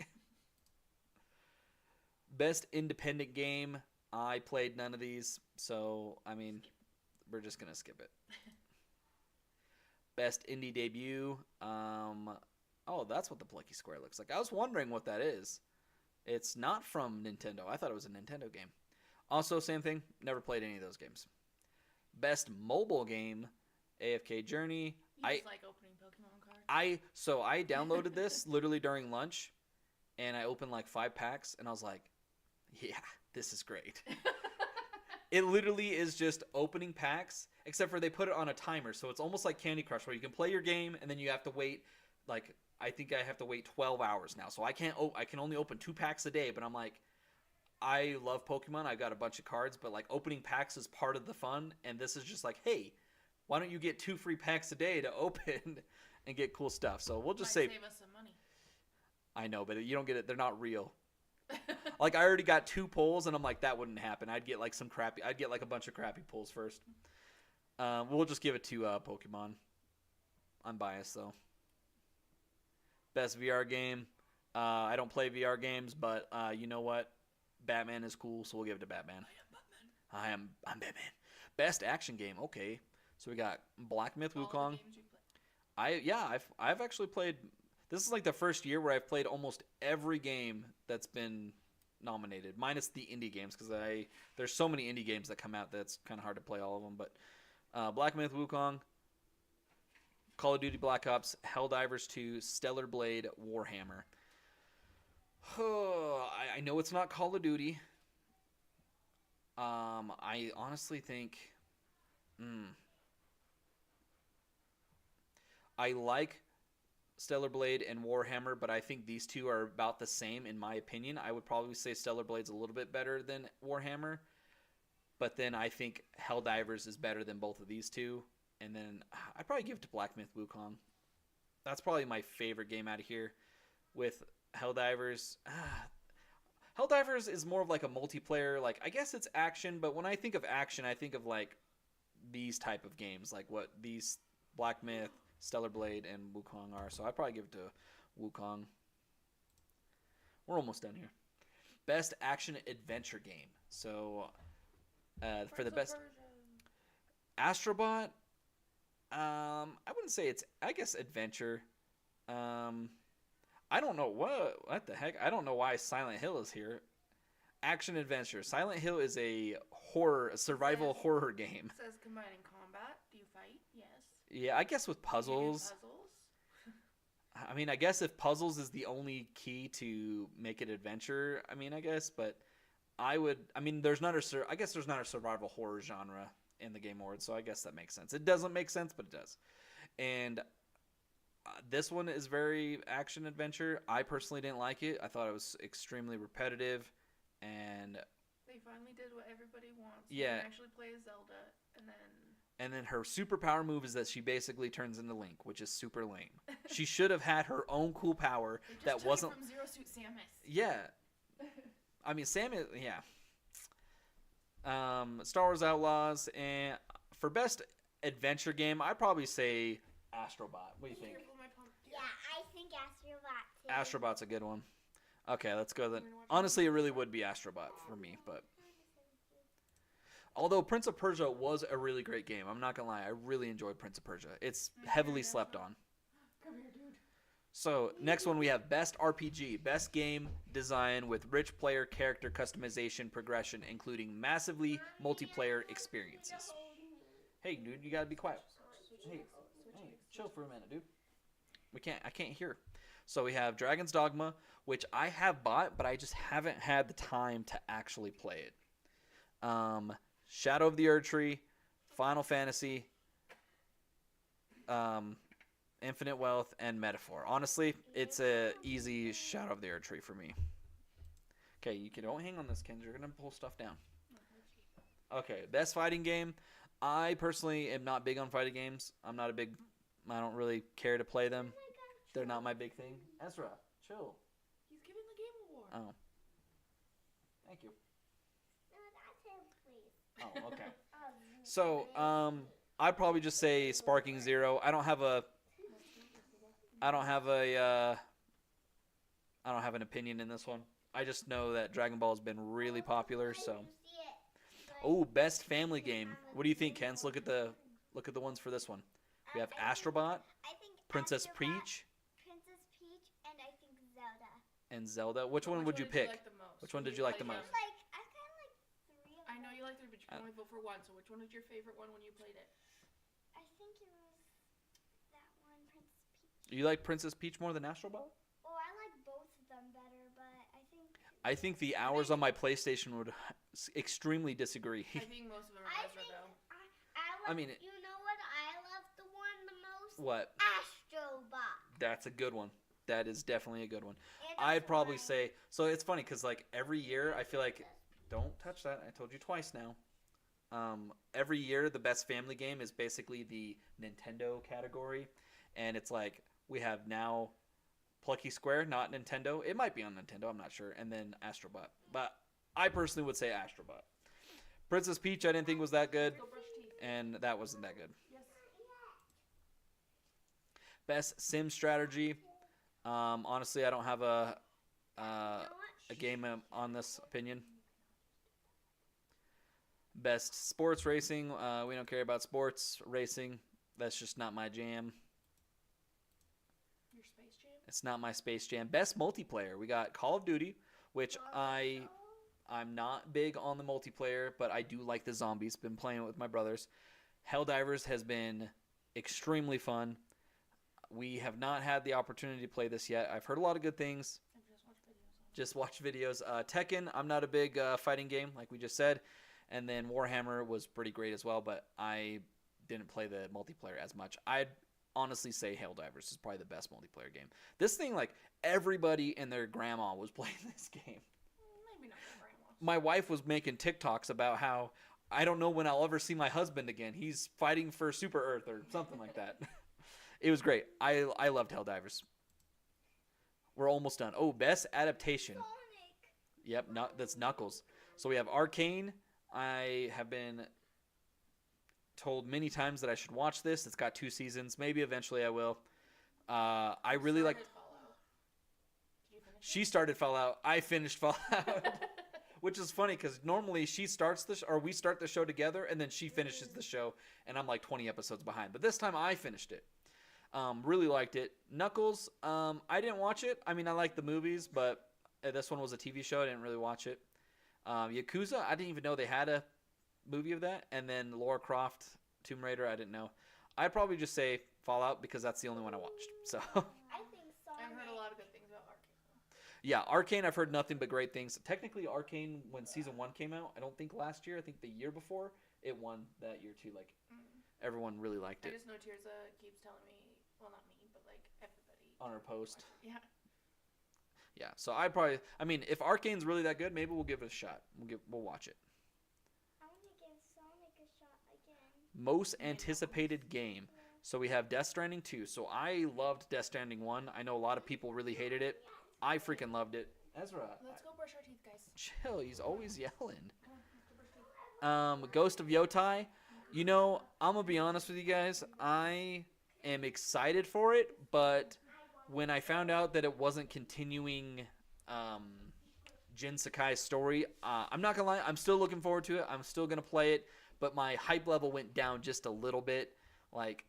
Best independent game. I played none of these. So, I mean, we're just going to skip it. Best indie debut. Oh, that's what the Plucky Square looks like. I was wondering what that is. It's not from Nintendo. I thought it was a Nintendo game. Also, same thing. Never played any of those games. Best mobile game. AFK Journey. You just like opening Pokemon cards? So I downloaded this literally during lunch, and I opened like 5 packs, and I was like, yeah, this is great. It literally is just opening packs, except for they put it on a timer, so it's almost like Candy Crush, where you can play your game, and then you have to wait, like, I think I have to wait 12 hours now, so I can only open 2 packs a day, but I'm like, I love Pokemon, I got a bunch of cards, but like opening packs is part of the fun, and this is just like, hey, why don't you get 2 free packs a day to open and get cool stuff? So we'll just save us some money. I know, but you don't get it. They're not real. Like I already got 2 pulls, and I'm like, that wouldn't happen. I'd get like a bunch of crappy pulls first. We'll just give it to Pokemon. I'm biased though. Best VR game. I don't play VR games, but you know what? Batman is cool, so we'll give it to Batman. I'm Batman. Best action game. Okay. So we got Black Myth Wukong. I've actually played. This is like the first year where I've played almost every game that's been nominated, minus the indie games, because there's so many indie games that come out that's kind of hard to play all of them. But Black Myth Wukong, Call of Duty Black Ops, Helldivers 2, Stellar Blade, Warhammer. I know it's not Call of Duty. I honestly think. I like Stellar Blade and Warhammer, but I think these two are about the same in my opinion. I would probably say Stellar Blade's a little bit better than Warhammer, but then I think Helldivers is better than both of these two. And then I'd probably give it to Black Myth Wukong. That's probably my favorite game out of here. With Helldivers, Helldivers is more of like a multiplayer. Like I guess it's action, but when I think of action, I think of like these type of games, like what these Black Myth, Stellar Blade, and Wukong are. So I'd probably give it to Wukong. We're almost done here. Best action adventure game. So for the best Astrobot, I wouldn't say it's, I guess, adventure. I don't know what the heck. I don't know why Silent Hill is here. Action adventure. Silent Hill is a survival horror game. It says combining combat. Do you fight? Yes. Yeah, I guess with puzzles. I mean, I guess if puzzles is the only key to make it adventure, I mean, I guess, but there's not a survival horror genre in the Game Awards, so I guess that makes sense. It doesn't make sense, but it does. And this one is very action adventure. I personally didn't like it. I thought it was extremely repetitive, and they finally did what everybody wants. Yeah. You can actually play as Zelda, and then her superpower move is that she basically turns into Link, which is super lame. She should have had her own cool power that wasn't from Zero Suit Samus. Yeah. I mean, Samus, yeah. Star Wars Outlaws, and for best adventure game, I'd probably say Astrobot. What do you think? Yeah, I think Astrobot too. Astrobot's a good one. Okay, let's go then. Honestly, it really would be Astrobot for me, but although Prince of Persia was a really great game, I'm not gonna lie, I really enjoyed Prince of Persia. It's heavily slept on. Come here, dude. So next one we have best RPG, best game design with rich player character customization progression, including massively multiplayer experiences. Hey, dude, you gotta be quiet. Hey, chill for a minute, dude. I can't hear. So we have Dragon's Dogma, which I have bought, but I just haven't had the time to actually play it. Shadow of the Erdtree, Final Fantasy, Infinite Wealth, and Metaphor. Honestly, it's a easy Shadow of the Erdtree for me. Okay, don't hang on this, Ken. You're gonna pull stuff down. Okay, best fighting game. I personally am not big on fighting games. I don't really care to play them. They're not my big thing. Ezra, Chill. He's giving the Game Award. Oh. Thank you. No, that's him, please. Oh, okay. So, I'd probably just say Sparking Zero. I don't have an opinion in this one. I just know that Dragon Ball has been really popular. So, oh, best family game. What do you think, Kens? Look at the ones for this one. We have Astrobot, I think Princess Astrobot, Peach, Princess Peach, and I think Zelda. and Zelda. Which one would you pick? Like the most? Which one did you like the most? I kind of like 3 of them. I know you like 3, but you can only vote for one. So which one was your favorite one when you played it? I think it was that one, Princess Peach. You like Princess Peach more than Astrobot? Oh, I like both of them better, but I think the hours on my PlayStation would extremely disagree. I think most of them are I Ezra think though. I I mean, you know what? I love the one the most. What? Astrobot. That's a good one. That is definitely a good one. And I'd probably mine. say, so it's funny because like every year I feel like, don't touch that. I told you twice now. Every year the best family game is basically the Nintendo category. And it's like we have now Plucky Square, not Nintendo. It might be on Nintendo, I'm not sure. And then Astrobot. But I personally would say Astrobot. Princess Peach I didn't think was that good. Go brush teeth. And that wasn't that good. Yes. Best sim strategy. Honestly, I don't have a game on this opinion. Best sports racing. We don't care about sports racing. That's just not my jam. Your Space Jam. It's not my Space Jam. Best multiplayer. We got Call of Duty, which I'm not big on the multiplayer, but I do like the zombies. Been playing it with my brothers. Helldivers has been extremely fun. We have not had the opportunity to play this yet. I've heard a lot of good things. I've Just watch videos. Tekken, I'm not a big fighting game, like we just said. And then Warhammer was pretty great as well, but I didn't play the multiplayer as much. I'd honestly say Helldivers is probably the best multiplayer game. This thing, like, everybody and their grandma was playing this game. Maybe not your grandma. My wife was making TikToks about how I don't know when I'll ever see my husband again. He's fighting for Super Earth or something like that. It was great. I loved Helldivers. We're almost done. Oh, best adaptation. Sonic. Yep, that's Knuckles. So we have Arcane. I have been told many times that I should watch this. It's got 2 seasons. Maybe eventually I will. I really like. Fallout. Did you finish She started Fallout. I finished Fallout, which is funny because normally she starts we start the show together and then she finishes the show, and I'm like 20 episodes behind. But this time I finished it. Really liked it. Knuckles. I didn't watch it. I mean, I like the movies, but this one was a TV show. I didn't really watch it. Yakuza. I didn't even know they had a movie of that. And then Lara Croft, Tomb Raider. I didn't know. I'd probably just say Fallout because that's the only one I watched. So. I think Sonic. I've heard a lot of good things about Arcane. Yeah, Arcane, I've heard nothing but great things. Technically, Arcane, when Season 1 came out, I don't think last year, I think the year before, it won that year too. Like, everyone really liked I it just know Tirza keeps telling me, well, not me, but like everybody. on her post. Yeah. Yeah, so I'd probably, I mean, if Arcane's really that good, maybe we'll give it a shot. We'll watch it. I want to give Sonic a shot again. Most anticipated game. So we have Death Stranding 2. So I loved Death Stranding 1. I know a lot of people really hated it. I freaking loved it. Ezra, Let's go brush our teeth, guys. chill. He's always yelling. Come on, let's go brush teeth. Ghost of Yotai. You know, I'm going to be honest with you guys. I am excited for it, but when I found out that it wasn't continuing Jin Sakai's story, I'm not going to lie. I'm still looking forward to it. I'm still going to play it, but my hype level went down just a little bit. Like,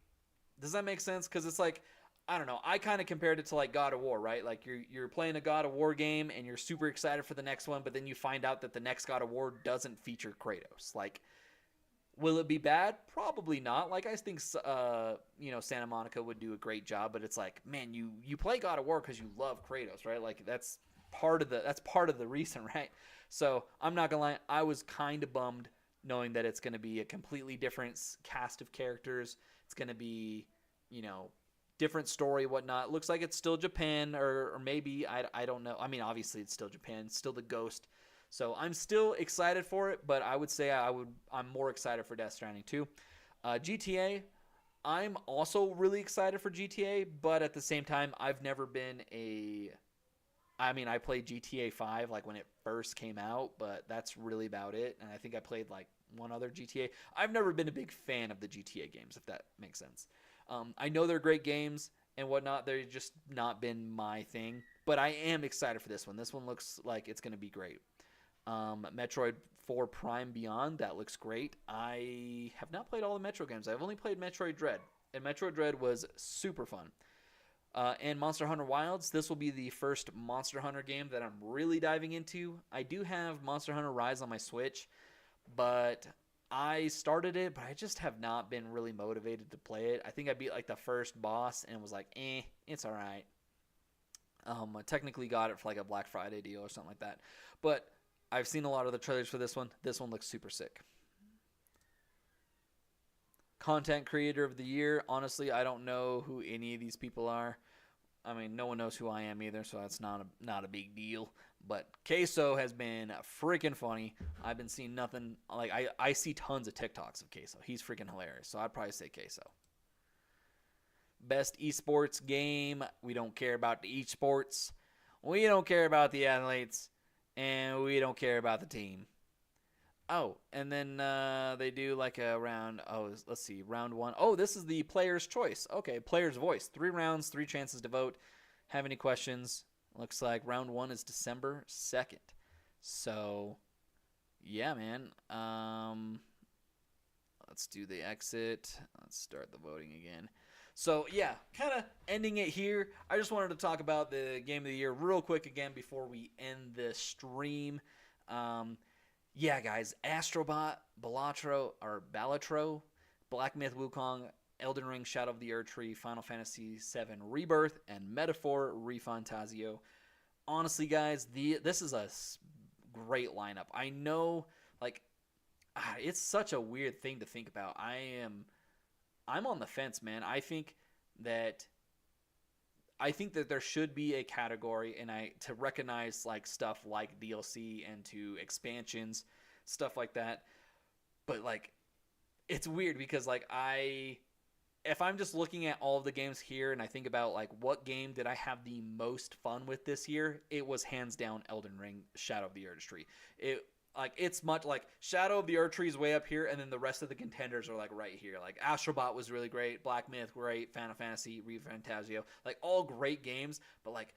does that make sense? Because it's like, I don't know. I kind of compared it to like God of War, right? Like you're playing a God of War game and you're super excited for the next one, but then you find out that the next God of War doesn't feature Kratos. Like, will it be bad? Probably not. Like I think, Santa Monica would do a great job, but it's like, man, you play God of War because you love Kratos, right? Like that's part of the reason, right? So I'm not gonna lie, I was kind of bummed knowing that it's gonna be a completely different cast of characters. It's gonna be, different story, whatnot. Looks like it's still Japan, or maybe I don't know. I mean, obviously it's still Japan, it's still the Ghost. So I'm still excited for it, but I would say I'm more excited for Death Stranding 2. GTA, I'm also really excited for GTA, but at the same time, I've never been a I mean, I played GTA 5 like when it first came out, but that's really about it. And I think I played like one other GTA. I've never been a big fan of the GTA games, if that makes sense. I know they're great games and whatnot. They're just not been my thing. But I am excited for this one. This one looks like it's going to be great. Metroid 4 Prime Beyond, that looks great. I have not played all the Metro games. I've only played Metroid Dread. And Metroid Dread was super fun. And Monster Hunter Wilds, this will be the first Monster Hunter game that I'm really diving into. I do have Monster Hunter Rise on my Switch, but I started it, but I just have not been really motivated to play it. I think I beat like the first boss and was like, it's alright. I technically got it for like a Black Friday deal or something like that. But I've seen a lot of the trailers for this one. This one looks super sick. Content Creator of the Year. Honestly, I don't know who any of these people are. I mean, no one knows who I am either, so that's not a big deal. But Queso has been freaking funny. I've been seeing nothing. Like, I see tons of TikToks of Queso. He's freaking hilarious, so I'd probably say Queso. Best esports game. We don't care about the esports. We don't care about the athletes. And we don't care about the team. Oh, and then they do like a round. Oh, let's see. Round 1. Oh, this is the player's choice. Okay, player's voice. 3 rounds, 3 chances to vote. Have any questions? Looks like round 1 is December 2nd. So, yeah, man. Let's do the exit. Let's start the voting again. So, yeah, kind of ending it here. I just wanted to talk about the Game of the Year real quick again before we end the stream. Yeah, guys, Astrobot, Balatro, Black Myth Wukong, Elden Ring Shadow of the Erdtree, Final Fantasy VII Rebirth, and Metaphor ReFantazio. Honestly, guys, this is a great lineup. I know, like, it's such a weird thing to think about. I'm on the fence, man. I think that there should be a category to recognize like stuff like DLC and to expansions, stuff like that. But like, it's weird because like if I'm just looking at all of the games here and I think about like what game did I have the most fun with this year, it was hands down Elden Ring Shadow of the Erdtree. It's much like Shadow of the Erdtree is way up here, and then the rest of the contenders are like right here. Like Astrobot was really great, Black Myth great, Final Fantasy ReFantazio, like all great games. But like,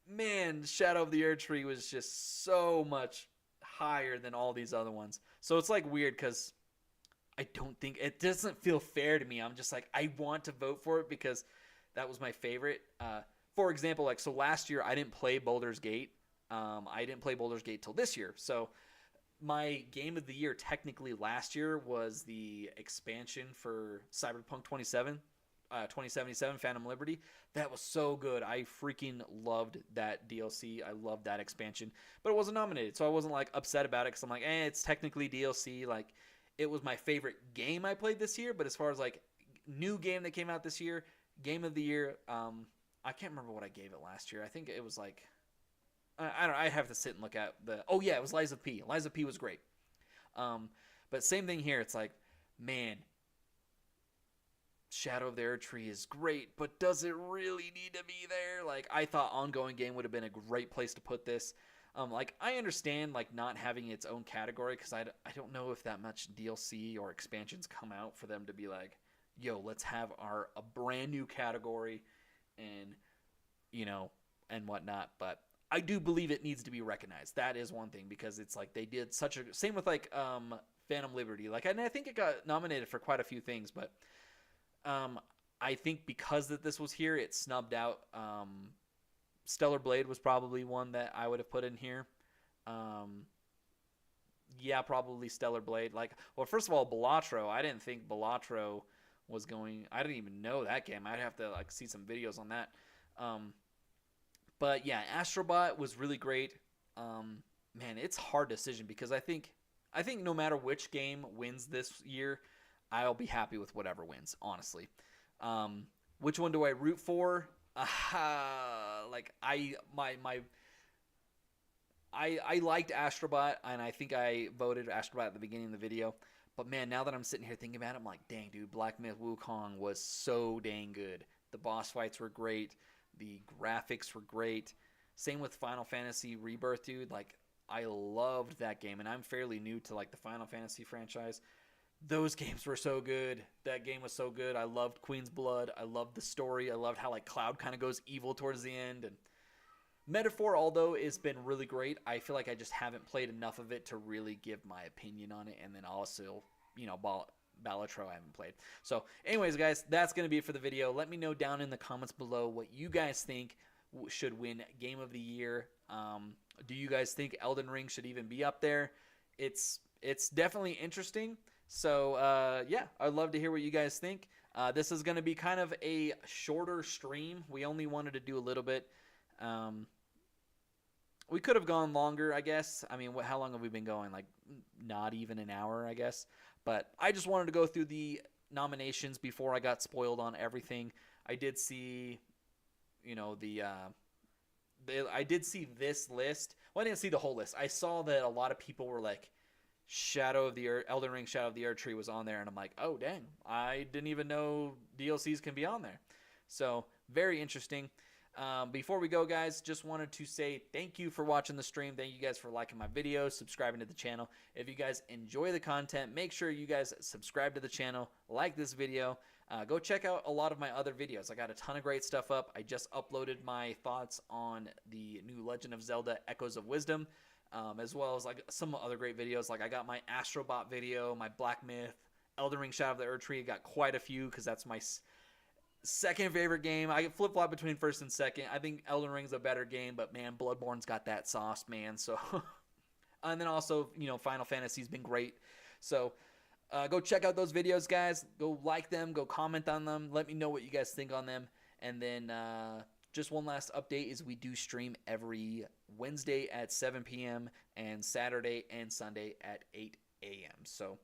man, Shadow of the Erdtree was just so much higher than all these other ones. So it's like weird because I don't think it doesn't feel fair to me. I'm just like I want to vote for it because that was my favorite. For example, like so last year I didn't play Baldur's Gate. I didn't play Baldur's Gate till this year. So my game of the year technically last year was the expansion for Cyberpunk 2077 Phantom Liberty. That was so good. I freaking loved that DLC. I loved that expansion, but it wasn't nominated. So I wasn't like upset about it because I'm like, it's technically DLC. Like it was my favorite game I played this year. But as far as like new game that came out this year, game of the year, I can't remember what I gave it last year. I think it was like, I have to sit and look at it was Lies of P. Lies of P was great. But same thing here. It's like, man, Shadow of the Erdtree is great, but does it really need to be there? Like, I thought ongoing game would have been a great place to put this. Like, I understand, like, not having its own category, because I don't know if that much DLC or expansions come out for them to be like, yo, let's have a brand new category and, and whatnot. But I do believe it needs to be recognized. That is one thing, because it's like they did same with like Phantom Liberty. Like, and I think it got nominated for quite a few things, but I think because that this was here, it snubbed out. Stellar Blade was probably one that I would have put in here. Yeah, probably Stellar Blade. Like, well, first of all, Balatro. I didn't think Balatro was going. I didn't even know that game. I'd have to like see some videos on that. But yeah, Astrobot was really great. Man, it's a hard decision because I think no matter which game wins this year, I'll be happy with whatever wins, honestly. Which one do I root for? Like I liked Astrobot, and I think I voted Astrobot at the beginning of the video. But man, now that I'm sitting here thinking about it, I'm like, dang, dude, Black Myth Wukong was so dang good. The boss fights were great. The graphics were great. Same with Final Fantasy Rebirth, dude. Like, I loved that game, and I'm fairly new to like the Final Fantasy franchise. Those games were so good. That game was so good. I loved Queen's Blood. I loved the story. I loved how like Cloud kind of goes evil towards the end. And Metaphor, although it's been really great, I feel like I just haven't played enough of it to really give my opinion on it. And then also, you know, Balatro I haven't played. So anyways, guys, that's going to be it for the video. Let me know down in the comments below what you guys think should win Game of the Year. Do you guys think Elden Ring should even be up there? It's definitely interesting. So, yeah, I'd love to hear what you guys think. This is going to be kind of a shorter stream. We only wanted to do a little bit. We could have gone longer, I guess. I mean, how long have we been going? Like, not even an hour, I guess. But I just wanted to go through the nominations before I got spoiled on everything. I did see, you know, I did see this list. Well, I didn't see the whole list. I saw that a lot of people were like, Elden Ring Shadow of the Erdtree was on there, and I'm like, oh dang, I didn't even know DLCs can be on there. So very interesting. Before we go, guys, just wanted to say thank you for watching the stream. Thank you guys for liking my videos, subscribing to the channel. If you guys enjoy the content, make sure you guys subscribe to the channel, like this video. Go check out a lot of my other videos. I got a ton of great stuff up. I just uploaded my thoughts on the new Legend of Zelda Echoes of Wisdom. As well as like some other great videos. Like I got my Astrobot video, my Black Myth, Elden Ring Shadow of the Erdtree. I got quite a few because that's my second favorite game. I flip-flop between first and second. I think Elden Ring's a better game, but man, Bloodborne's got that sauce, man. So, and then also, you know, Final Fantasy's been great. So, go check out those videos, guys. Go like them. Go comment on them. Let me know what you guys think on them. And then, just one last update is we do stream every Wednesday at 7 p.m. and Saturday and Sunday at 8 a.m. So,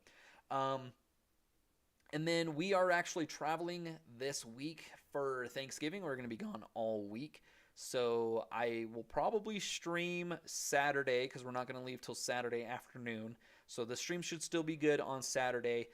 and then we are actually traveling this week for Thanksgiving. We're going to be gone all week. So I will probably stream Saturday because we're not going to leave till Saturday afternoon. So the stream should still be good on Saturday.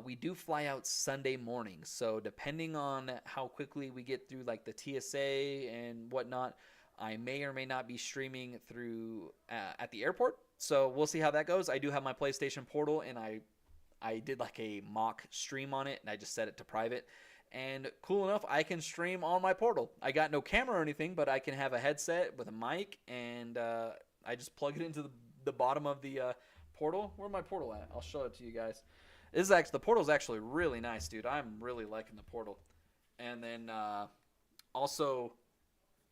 We do fly out Sunday morning, so depending on how quickly we get through like the TSA and whatnot, I may or may not be streaming through at the airport. So we'll see how that goes. I do have my PlayStation Portal, and I did like a mock stream on it, and I just set it to private. And cool enough, I can stream on my Portal. I got no camera or anything, but I can have a headset with a mic, and I just plug it into the bottom of the Portal. Where's my Portal at? I'll show it to you guys. The Portal's actually really nice, dude. I'm really liking the Portal. And then also,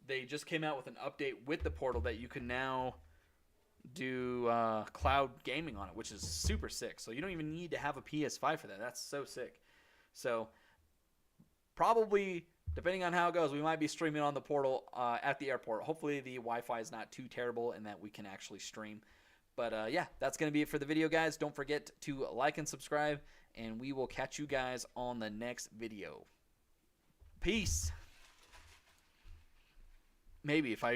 they just came out with an update with the Portal that you can now do cloud gaming on it, which is super sick. So you don't even need to have a PS5 for that. That's so sick. So probably, depending on how it goes, we might be streaming on the Portal at the airport. Hopefully the Wi-Fi is not too terrible and that we can actually stream. But, yeah, that's going to be it for the video, guys. Don't forget to like and subscribe, and we will catch you guys on the next video. Peace. Maybe if I